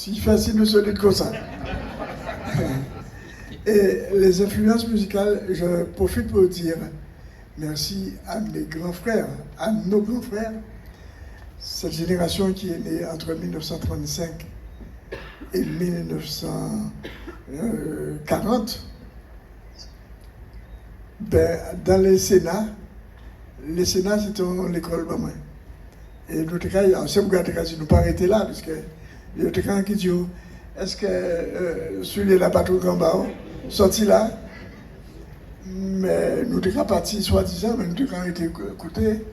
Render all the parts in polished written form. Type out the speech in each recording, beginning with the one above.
Si fait si nous solides comme ça. Et les influences musicales, je profite pour dire merci à mes grands frères, à nos grands frères, cette génération qui est née entre 1935 et 1940. Ben, dans les Sénats c'était l'école maman. Et nous avons pas arrêté là, parce que nous avons dit, est-ce que celui là pas tout en bas, sorti là, mais nous avons parti soi-disant, mais nous avons été écoutés.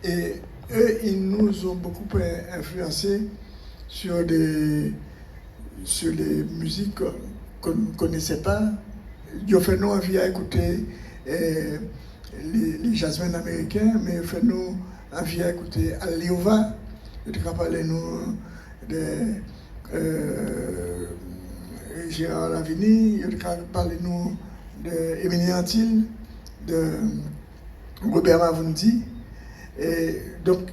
Et eux, ils nous ont beaucoup influencés sur les musiques qu'on ne connaissait pas. Ils ont fait nous envie à écouter les jazzmen américains, mais ils ont fait nous envie à écouter Aliova. Ils ont parlé nous de Gérard Lavigny, ils ont parlé nous d'Émilie Antil, de Robert Mavondi. Et donc,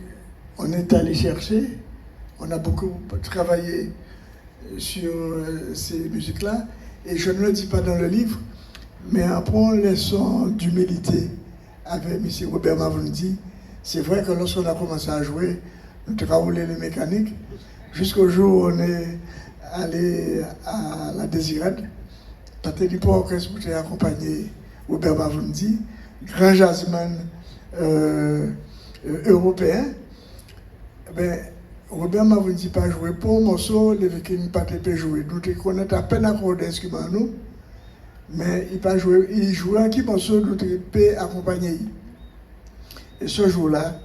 on est allé chercher, on a beaucoup travaillé sur ces musiques-là, et je ne le dis pas dans le livre, mais après une leçon d'humilité avec M. Robert Mavondi. C'est vrai que lorsqu'on a commencé à jouer, nous avons roulé les mécaniques, jusqu'au jour où on est allé à la Désirade. Patrick Port Orchestre pour accompagner Robert Mavondi, grand jazzman européen. Ben, Robert Mavondi pas joué pour un morceau, les Vikings pas joué. Nous connaissons à peine accordé l'instrument nous, mais il jouait un petit morceau, nous avons accompagné. Et ce jour-là,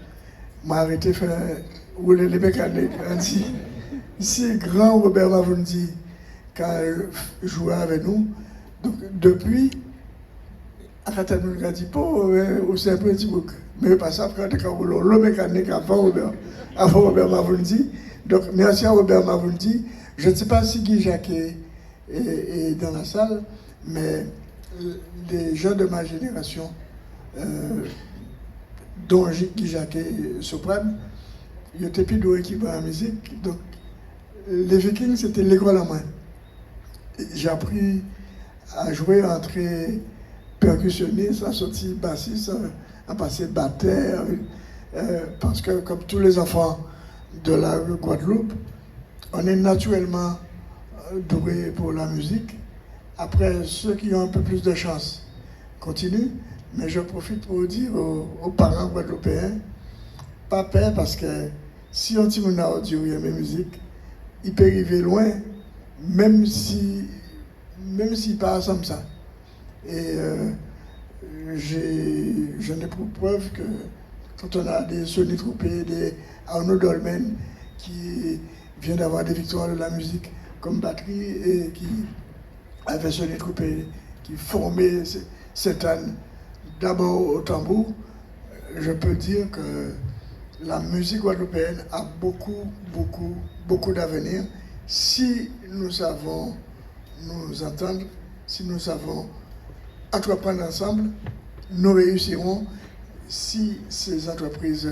m'a arrêté de faire rouler les mécaniques. Si grand Robert Mavondi qui a joué avec nous, donc depuis, Akatamul a dit, c'est un petit bouc. Mais pas ça, quand on roule le mécanique avant Robert Mavondi. Donc merci à Robert Mavondi. Je ne sais pas si Guy Jacquet est dans la salle, mais les gens de ma génération, dont Guy Jacquet soprane, ils étaient plus doués qui la musique. Donc les Vikings, c'était l'école à moi. J'ai appris à jouer entre percussionniste, à sortir bassiste, à passer batteur, parce que comme tous les enfants de la Guadeloupe, on est naturellement doué pour la musique. Après, ceux qui ont un peu plus de chance continuent, mais je profite pour dire aux parents guadeloupéens, pas peur, parce que si on dit a audio et mes musiques, il peut arriver loin, même si pas comme ça. Et j'en ai pour preuve que quand on a des Sonny Troupé, des Arnaud Dolmen qui viennent d'avoir des victoires de la musique comme batterie et qui avait Sonny Troupé, qui formait cette année d'abord au tambour, je peux dire que la musique guadeloupéenne a beaucoup d'avenir si nous savons nous entendre, si nous savons entreprendre ensemble, nous réussirons si ces entreprises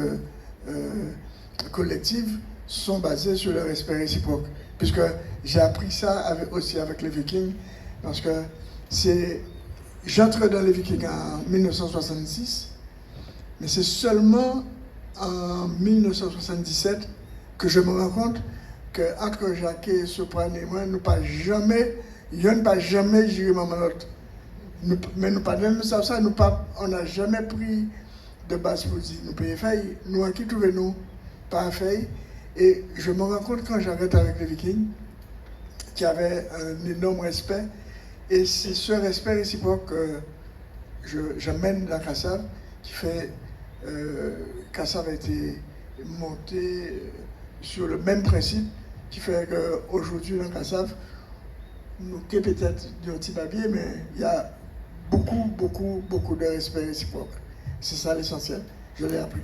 collectives sont basées sur le respect réciproque. Puisque j'ai appris ça aussi avec les Vikings, parce que j'entre dans les Vikings en 1966, mais c'est seulement en 1977 que je me rends compte qu'entre Jacquet, Soprano et moi, nous pas jamais géré ma manotte. Mais nous pas même ça, on n'a jamais pris de base pour dire nous payons faille, nous en qui trouvons-nous pas faille. Et je me rends compte quand j'arrête avec les Vikings, qui avaient un énorme respect, et c'est ce respect réciproque que j'amène dans Kassav, qui fait Kassav a été monté sur le même principe, qui fait qu'aujourd'hui dans Kassav, nous sommes peut-être d'un petit papier, mais il y a beaucoup de respect réciproque. C'est ça l'essentiel. Je l'ai appris.